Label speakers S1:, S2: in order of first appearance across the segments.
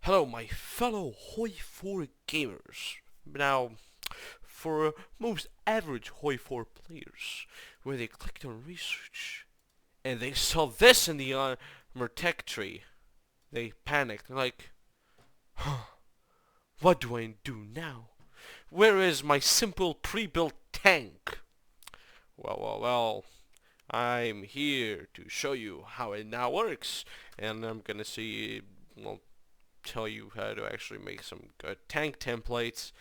S1: Hello, my fellow HOI4 gamers. Now, for most average HOI4 players, where they clicked on research and they saw this in the armor tech tree, they panicked. Like, what do I do now? Where is my simple pre-built tank? Well, I'm here to show you how it now works, and I'm gonna see, well, tell you how to actually make some good tank templates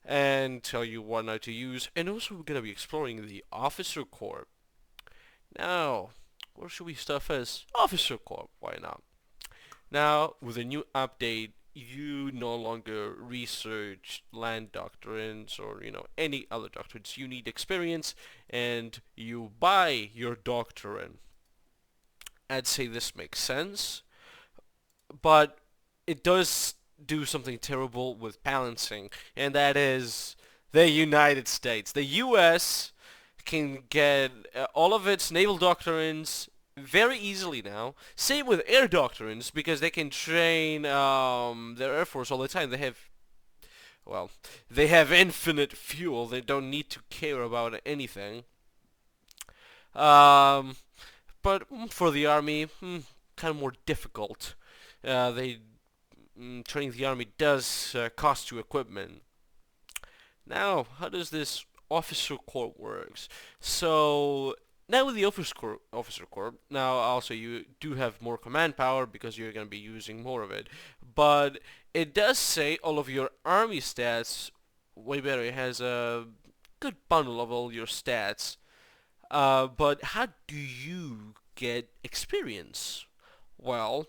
S1: and tell you what not to use, and also we're gonna be exploring the Officer Corps. Now, where should we start first? Officer Corps, why not? Now, with a new update, you no longer research land doctrines or any other doctrines. You need experience, and you buy your doctrine. I'd say this makes sense, but it does do something terrible with balancing, and that is the United States. The U.S. can get all of its naval doctrines very easily now. Same with air doctrines, because they can train their air force all the time. They have infinite fuel. They don't need to care about anything. Um, but for the army, kind of more difficult. They training the army does cost you equipment. Now, how does this officer corps works? So now with the officer corps, now also you do have more command power because you're going to be using more of it. But it does say all of your army stats way better. It has a good bundle of all your stats. But how do you get experience? Well,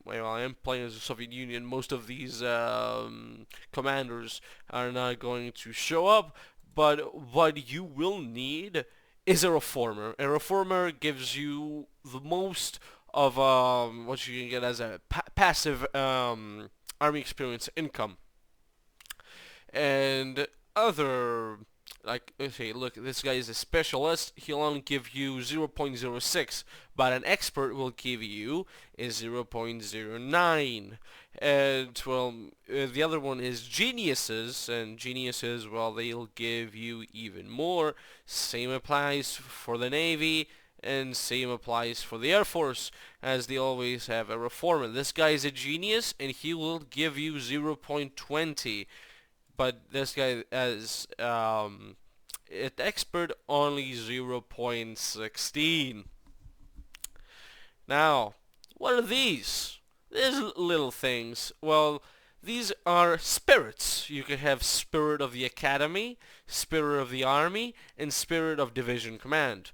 S1: well, I am playing as the Soviet Union. Most of these commanders are not going to show up, but what you will need is a reformer. A reformer gives you the most of what you can get as a passive army experience income. And other, like, okay, look, this guy is a specialist. He'll only give you 0.06, but an expert will give you is 0.09. And well, the other one is geniuses, and geniuses, well, they'll give you even more. Same applies for the Navy, and same applies for the Air Force, as they always have a reformer. This guy is a genius, and he will give you 0.20. But this guy as an expert only 0.16. Now, what are these? These little things. Well, these are spirits. You can have Spirit of the Academy, Spirit of the Army, and Spirit of Division Command.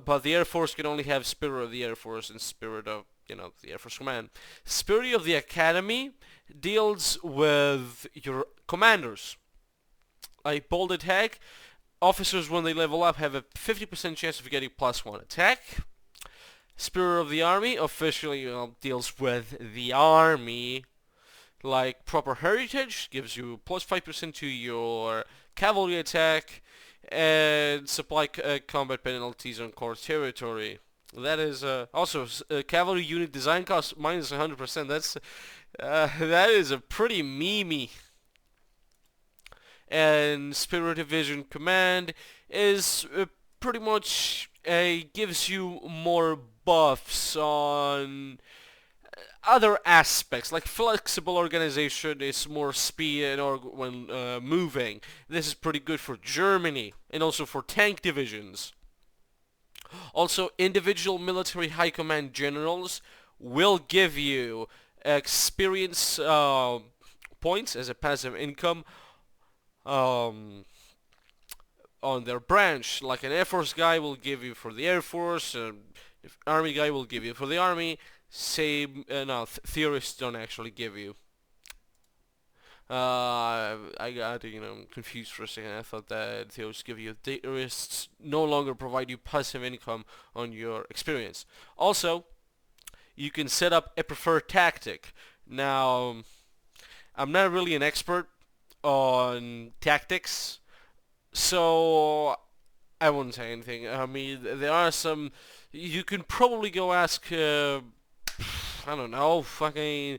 S1: But the Air Force can only have Spirit of the Air Force and Spirit of, the Air Force Command. Spirit of the Academy deals with your commanders. Like bold attack, officers when they level up have a 50% chance of getting +1 attack. Spirit of the Army officially deals with the army. Like proper heritage gives you +5% to your cavalry attack, and supply combat penalties on core territory. That is also cavalry unit design cost -100%. That is a pretty memey. And Spirit Division Command is pretty much gives you more buffs on other aspects, like flexible organization is more speed when moving. This is pretty good for Germany and also for tank divisions. Also, individual military high command generals will give you experience points as a passive income on their branch. Like an Air Force guy will give you for the Air Force, if Army guy will give you for the Army. Same, no, theorists don't actually give you. I got confused for a second. I thought that theorists give you. Theorists no longer provide you passive income on your experience. Also, you can set up a preferred tactic. Now, I'm not really an expert on tactics, so I wouldn't say anything. I mean, there are some. You can probably go ask. I don't know, fucking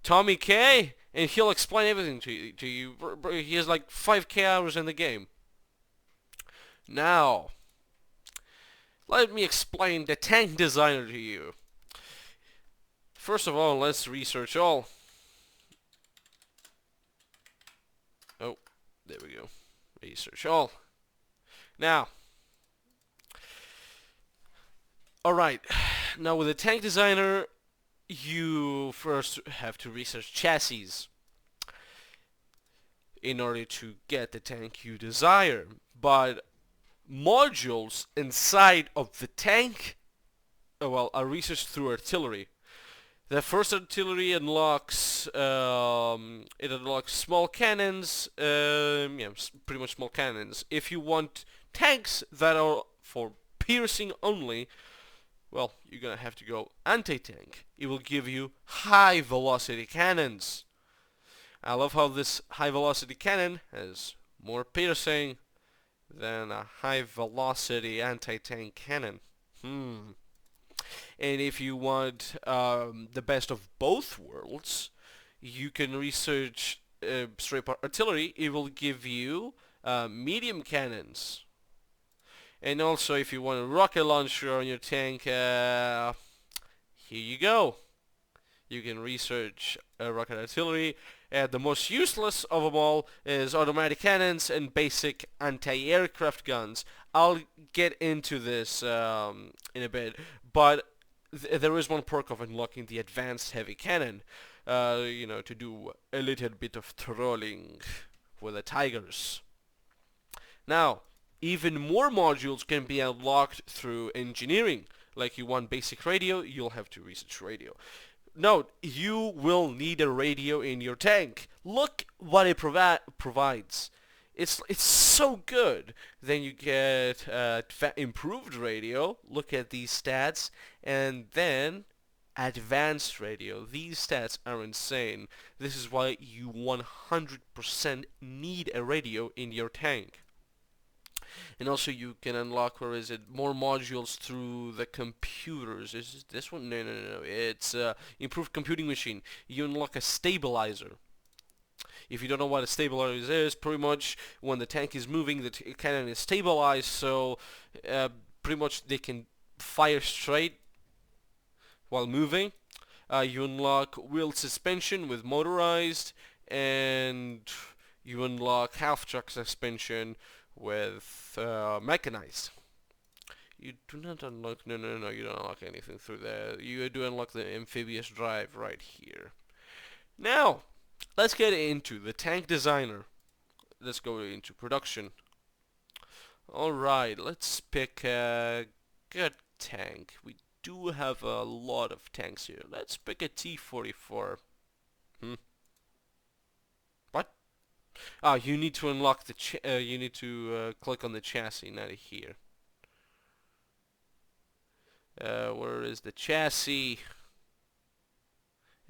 S1: Tommy K, and he'll explain everything to you. He has like 5K hours in the game. Now, let me explain the tank designer to you. First of all, let's research all. Oh, there we go. Research all. Now, alright. Now with the tank designer, you first have to research chassis in order to get the tank you desire. But modules inside of the tank, well, are researched through artillery. The first artillery unlocks it unlocks small cannons, yeah, pretty much small cannons. If you want tanks that are for piercing only, well, you're gonna have to go anti-tank. It will give you high velocity cannons. I love how this high velocity cannon has more piercing than a high velocity anti-tank cannon. And if you want the best of both worlds, you can research straight artillery. It will give you medium cannons. And also, if you want a rocket launcher on your tank, here you go. You can research rocket artillery. The most useless of them all is automatic cannons and basic anti-aircraft guns. I'll get into this in a bit, but there is one perk of unlocking the advanced heavy cannon, you know, to do a little bit of trolling with the tigers. Now, even more modules can be unlocked through engineering. Like you want basic radio, you'll have to research radio. Note, you will need a radio in your tank. Look what it provides. It's so good. Then you get improved radio. Look at these stats. And then advanced radio. These stats are insane. This is why you 100% need a radio in your tank. And also you can unlock, where is it, more modules through the computers. Is this one? No. It's improved computing machine. You unlock a stabilizer. If you don't know what a stabilizer is, pretty much when the tank is moving, the cannon is stabilized, so pretty much they can fire straight while moving. You unlock wheel suspension with motorized, and you unlock half-track suspension with mechanized. You do not unlock, no, you don't unlock anything through there. You do unlock the amphibious drive right here. Now, let's get into the tank designer. Let's go into production. Alright, let's pick a good tank. We do have a lot of tanks here. Let's pick a T-44. What? Ah, you need to unlock the you need to click on the chassis, not here. Where is the chassis?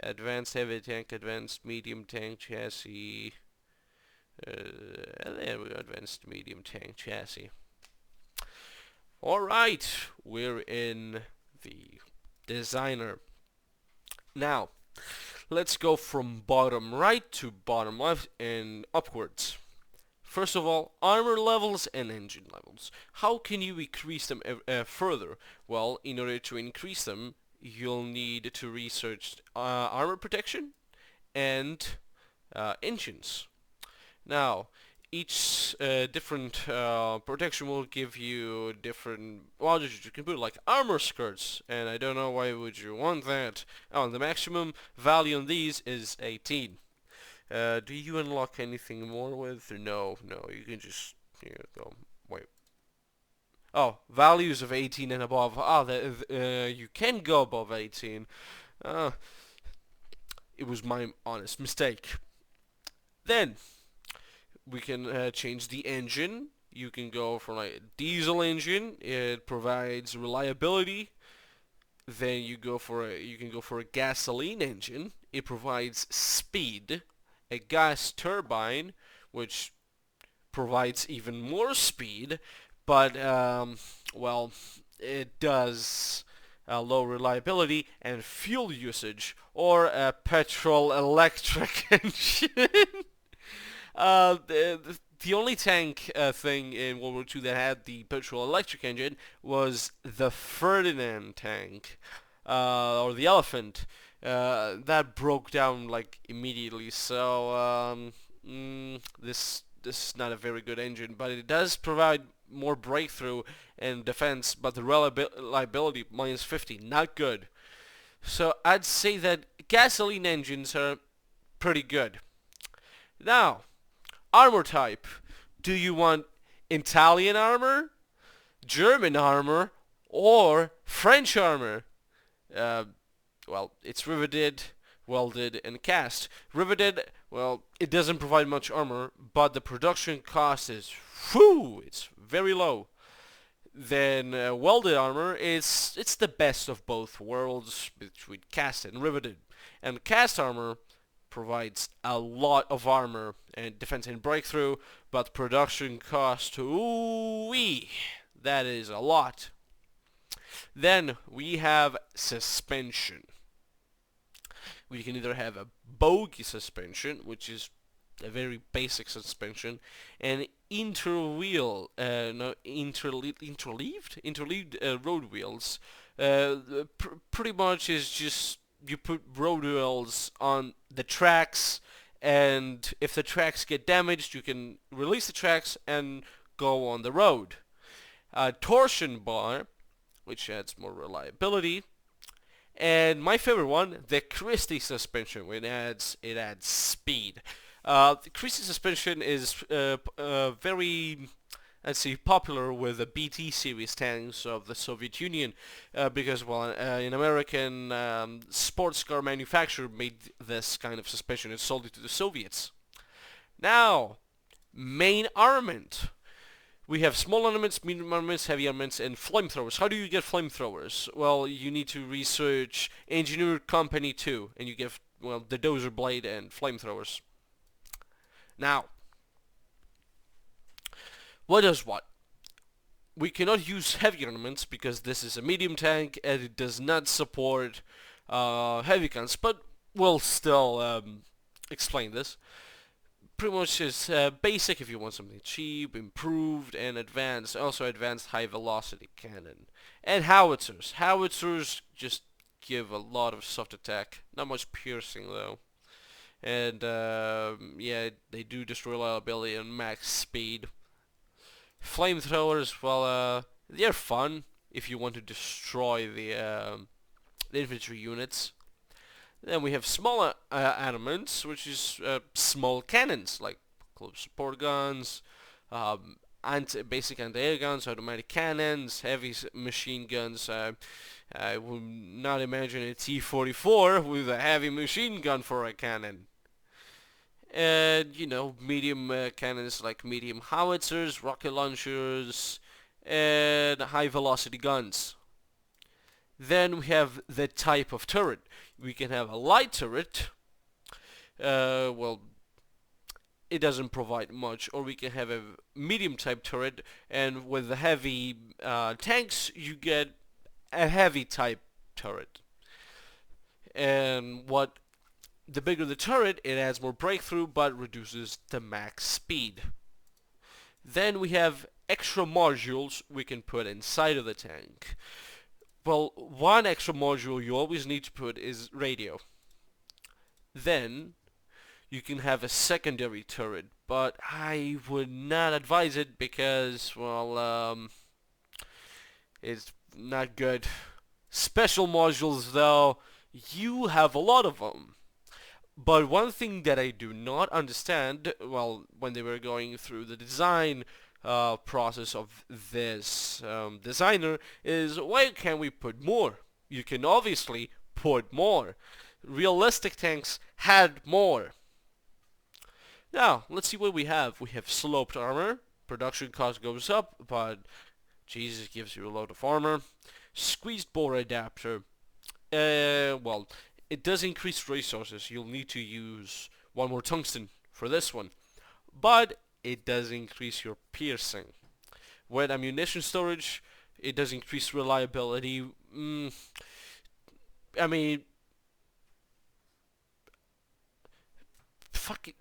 S1: Advanced heavy tank, advanced medium tank chassis. There we go, advanced medium tank chassis. Alright, we're in the designer. Now, let's go from bottom right to bottom left and upwards. First of all, armor levels and engine levels. How can you increase them further? Well, in order to increase them, you'll need to research armor protection and engines. Now, each different protection will give you different modules you can put, like armor skirts, and I don't know why would you want that. Oh, the maximum value on these is 18. Do you unlock anything more with? No, you can just go. Wait. Oh, values of 18 and above. Ah, you can go above 18. It was my honest mistake. Then we can change the engine. You can go for like a diesel engine. It provides reliability. Then you can go for a gasoline engine. It provides speed. A gas turbine, which provides even more speed, but well, it does low reliability, and fuel usage, or a petrol-electric engine. The only tank thing in World War II that had the petrol-electric engine was the Ferdinand tank, or the Elephant. That broke down like immediately. So this is not a very good engine, but it does provide more breakthrough and defense. But the reliability -50, not good. So I'd say that gasoline engines are pretty good. Now, armor type. Do you want Italian armor, German armor, or French armor? Uh, well, it's riveted, welded, and cast. Riveted, well, it doesn't provide much armor, but the production cost is, it's very low. Then welded armor it's the best of both worlds between cast and riveted. And cast armor provides a lot of armor and defense and breakthrough, but production cost, ooh-wee, that is a lot. Then we have suspension. We can either have a bogie suspension, which is a very basic suspension, and interleaved road wheels. Pretty much is just you put road wheels on the tracks, and if the tracks get damaged, you can release the tracks and go on the road. Torsion bar, which adds more reliability. And my favorite one, the Christie suspension, it adds speed. The Christie suspension is very, let's see, popular with the BT series tanks of the Soviet Union because, well, an American sports car manufacturer made this kind of suspension and sold it to the Soviets. Now, main armament. We have small armaments, medium armaments, heavy armaments, and flamethrowers. How do you get flamethrowers? Well, you need to research Engineer Company 2, and you get, well, the dozer blade and flamethrowers. Now, what does what? We cannot use heavy armaments because this is a medium tank and it does not support heavy guns, but we'll still explain this. Pretty much is basic if you want something cheap, improved, and advanced. Also advanced high velocity cannon. And howitzers. Howitzers just give a lot of soft attack. Not much piercing though. And yeah, they do destroy reliability and max speed. Flamethrowers, well, they're fun if you want to destroy the infantry units. Then we have smaller armaments, which is small cannons, like close support guns, basic anti-air guns, automatic cannons, heavy machine guns. I would not imagine a T-44 with a heavy machine gun for a cannon. And, you know, medium cannons like medium howitzers, rocket launchers, and high-velocity guns. Then we have the type of turret. We can have a light turret. Well, it doesn't provide much. Or we can have a medium type turret, and with the heavy tanks, you get a heavy type turret. And the bigger the turret, it adds more breakthrough, but reduces the max speed. Then we have extra modules we can put inside of the tank. Well, one extra module you always need to put is radio. Then you can have a secondary turret, but I would not advise it because, well, it's not good. Special modules, though, you have a lot of them. But one thing that I do not understand, well, when they were going through the design process of this designer, is why can't we put more? You can obviously put more. Realistic tanks had more. Now, let's see what we have. We have sloped armor. Production cost goes up, but Jesus gives you a lot of armor. Squeezed bore adapter. Well, it does increase resources. You'll need to use one more tungsten for this one. But it does increase your piercing. With ammunition storage, it does increase reliability. I mean, fucking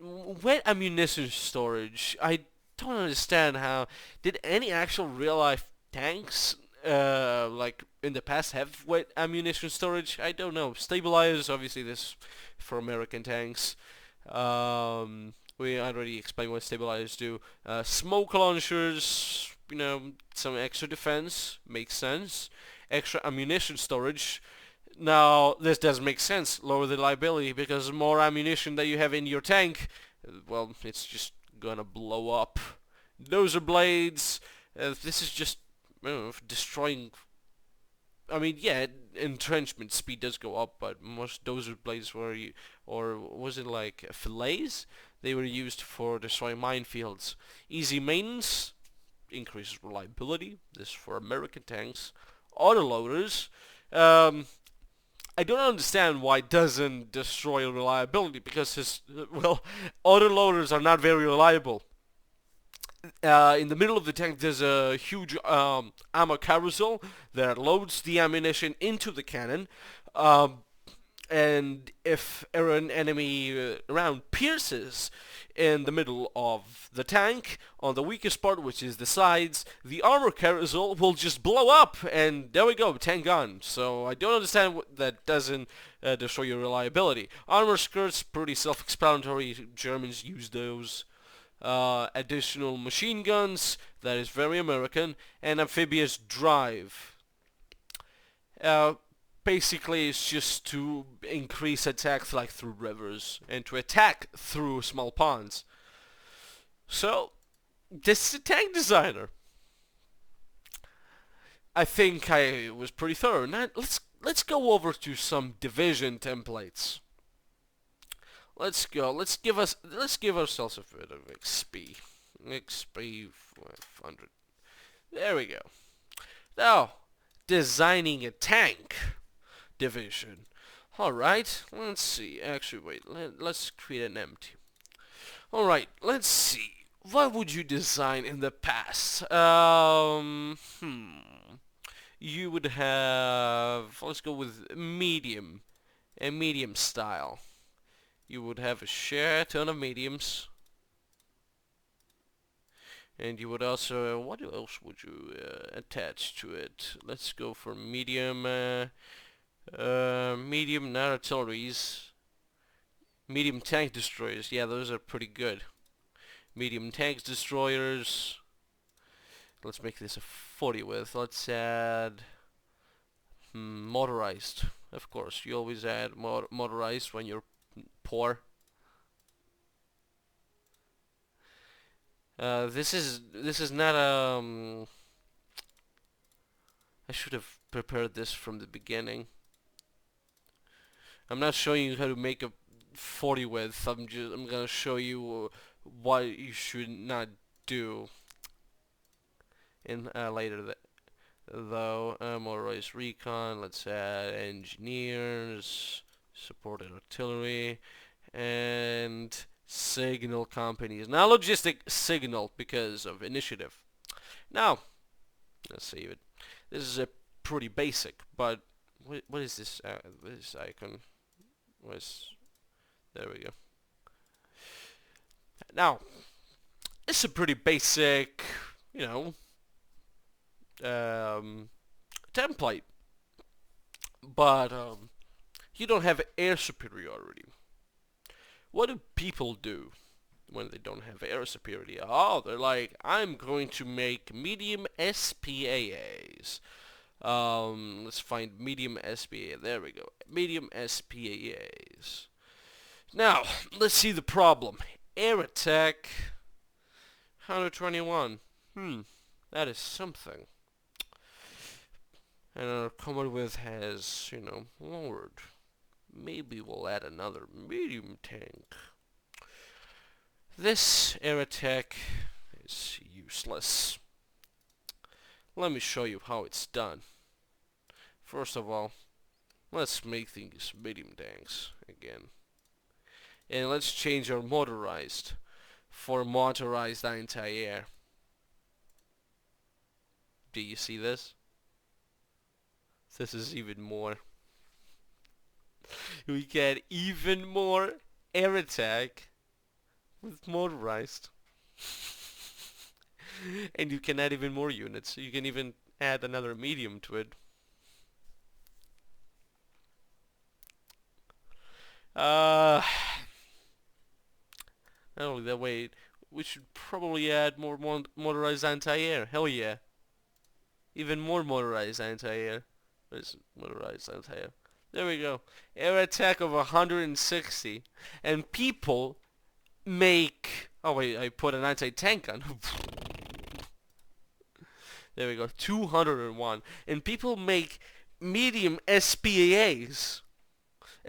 S1: wet ammunition storage. I don't understand how did any actual real life tanks like in the past have wet ammunition storage? I don't know. Stabilizers, obviously, this for American tanks. We already explained what stabilizers do. Smoke launchers, some extra defense makes sense. Extra ammunition storage. Now, this does make sense. Lower the liability because the more ammunition that you have in your tank, well, it's just gonna blow up. Dozer blades. This is just destroying. I mean, yeah, entrenchment speed does go up, but most dozer blades or was it like fillets? They were used for destroying minefields. Easy maintenance increases reliability. This for American tanks. Autoloaders. I don't understand why it doesn't destroy reliability because autoloaders are not very reliable. In the middle of the tank there's a huge ammo carousel that loads the ammunition into the cannon, and if an enemy round pierces in the middle of the tank, on the weakest part, which is the sides, the armor carousel will just blow up, and there we go, tank gone. So I don't understand what that doesn't destroy your reliability. Armor skirts, pretty self-explanatory. Germans use those. Additional machine guns, that is very American, and amphibious drive. Basically, it's just to increase attacks like through rivers and to attack through small ponds. So, this is a tank designer. I think I was pretty thorough. Now, let's go over to some division templates. Let's go. Let's give ourselves a bit of XP. XP 500. There we go. Now, designing a tank division. Alright, let's see. Actually, wait. Let's create an empty. Alright, let's see. What would you design in the past? You would have... Let's go with medium. A medium style. You would have a share ton of mediums. And you would also... what else would you attach to it? Let's go for medium... medium, not artilleries. Medium tank destroyers. Yeah, those are pretty good. Medium tanks destroyers. Let's make this a 40 width. Let's add... motorized. Of course, you always add motorized when you're poor. This is not I should have prepared this from the beginning. I'm not showing you how to make a 40 width. I'm gonna show you what you should not do in later though. Motorized recon. Let's add engineers, supported artillery, and signal companies. Now logistic signal because of initiative. Now let's save it. This is a pretty basic, but what is this? This icon. There we go. Now, it's a pretty basic, template, but you don't have air superiority. What do people do when they don't have air superiority? Oh, they're like, I'm going to make medium SPAAs. Let's find medium SPA. There we go. Medium SPAAs. Now, let's see the problem. Air attack 121. That is something. And our common width has, lowered. Maybe we'll add another medium tank. This air attack is useless. Let me show you how it's done. First of all, let's make things medium tanks again. And let's change our motorized for motorized anti-air. Do you see this? This is even more. We get even more air attack with motorized. And you can add even more units. You can even add another medium to it. Not only that way, we should probably add more motorized anti-air. Hell yeah. Even more motorized anti-air. Where's motorized anti-air? There we go. Air attack of 160. And people make... Oh wait, I put an anti-tank on. There we go. 201. And people make medium SPAs.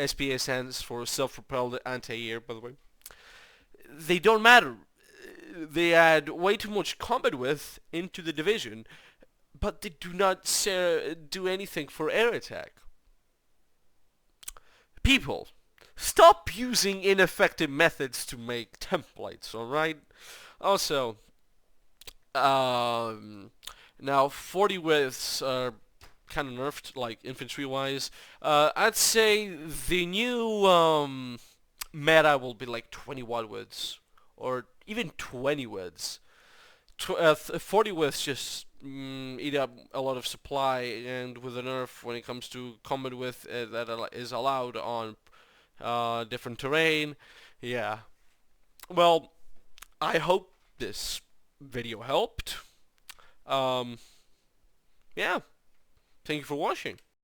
S1: SPA stands for self-propelled anti-air, by the way. They don't matter. They add way too much combat width into the division, but they do not do anything for air attack. People, stop using ineffective methods to make templates, alright? Also, now 40 widths are kind of nerfed, like infantry-wise. I'd say the new meta will be like 20 watt widths, or even 20 widths. 40 widths just eat up a lot of supply, and with a nerf when it comes to combat width that is allowed on different terrain. Yeah. Well, I hope this video helped. Yeah. Thank you for watching.